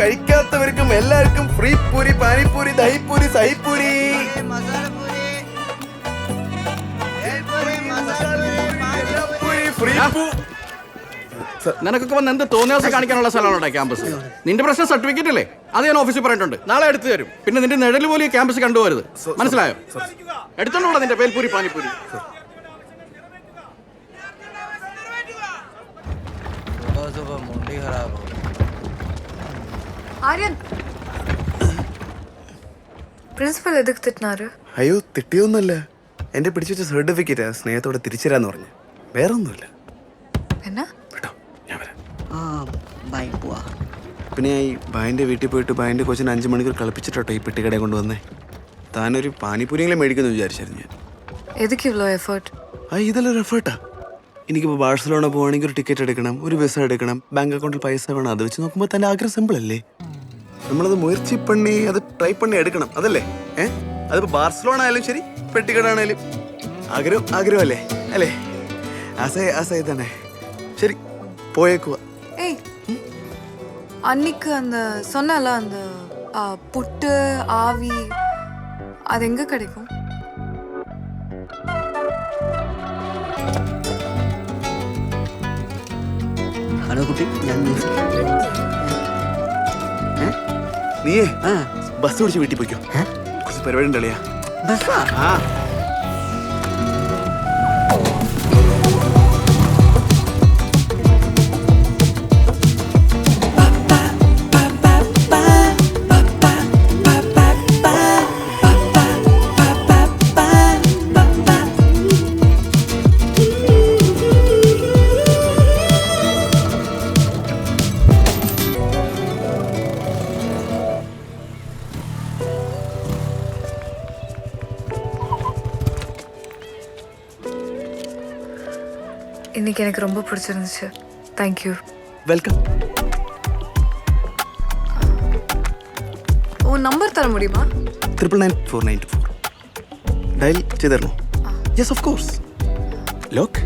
കഴിക്കാത്തവർക്കും എല്ലാവർക്കും ഫ്രീ പൂരി, പാനിപ്പൂരി, ദഹിപ്പൂരി, സഹിപ്പൂരി. നിനക്കൊക്കെ വന്ന് എന്ത് തോന്നിയാസം കാണിക്കാനുള്ള സ്ഥലമാണോ ക്യാമ്പസ്? നിന്റെ പ്രശ്നം സർട്ടിഫിക്കറ്റ് അല്ലേ? അത് ഞാൻ ഓഫീസിൽ പറഞ്ഞിട്ടുണ്ട്, നാളെ എടുത്തു തരും. പിന്നെ നിന്റെ നിഴൽ പോലും ഈ ക്യാമ്പസ് കണ്ടുപോകരുത്, മനസ്സിലായോ? എടുത്തോണ്ടോ നിന്റെ പേൽപൂരി പാനിപ്പൂരി. പ്രിൻസിപ്പൽ എതുക്ക് തിട്ടിനാറ്? അയ്യോ തിട്ടിയൊന്നുമല്ല, എന്റെ പിടിച്ചു വെച്ച സർട്ടിഫിക്കറ്റ് സ്നേഹത്തോടെ തിരിച്ചുതരാന്ന് പറഞ്ഞു, വേറെ ഒന്നുമില്ല. എന്നാ കേട്ടോ, ഞാൻ വരാം. പിന്നെ ഈ ഭായന്റെ വീട്ടിൽ പോയിട്ട് ഭായന്റെ കൊച്ചിന് 5 മണിക്കൂർ കളിപ്പിച്ചിട്ടോ ഈ പെട്ടിക്കടയെ കൊണ്ടുവന്നേ. താനൊരു പാനിപ്പൂരിയെങ്കിലും മേടിക്കുന്നു വിചാരിച്ചായിരുന്നു ഞാൻ. എതുക്ക് ഇവ്വളോ എഫേർട്ട്? ഇതെല്ലാം എഫേർട്ടാ. എനിക്കിപ്പോൾ ബാഴ്സലോണ പോവാണെങ്കിൽ ഒരു ടിക്കറ്റ് എടുക്കണം, ഒരു വിസ എടുക്കണം, ബാങ്ക് അക്കൗണ്ടിൽ പൈസ വേണം. അത് വെച്ച് നോക്കുമ്പോൾ തന്റെ ആഗ്രഹം സിമ്പിൾ അല്ലേ? നമ്മളത് മുയർച്ചി പണി, അത് ട്രൈ പണി എടുക്കണം, അതല്ലേ? അതിപ്പോ ബാർസലോണ ആയാലും ശരി, പെട്ടിക്കട ആണേലും ആഗ്രഹമല്ലേ അല്ലേ? ആസേ തന്നെ. ശരി, പോയേക്കുവാ. ஏய் அன்னைக்கு அந்த சொன்னல அந்த புட்டு ஆவி அது எங்க கிடைக்கும்? ഹലോ കുട്ടി, ഞാൻ നീയേ ബസ് പിടിച്ച് വീട്ടിൽ പോയിക്കോ, കുറച്ച് പരിപാടി ഉണ്ടല്ലയാ. ബസ്സാ? இன்னைக்கு எனக்கு ரொம்ப பிடிச்சிருந்துச்சு. தேங்க்யூ. வெல்கம். உன் நம்பர் தர முடியுமா? 999494 ഡയൽ ചെയ്തരണോ? Yes of course. ലോക്ക്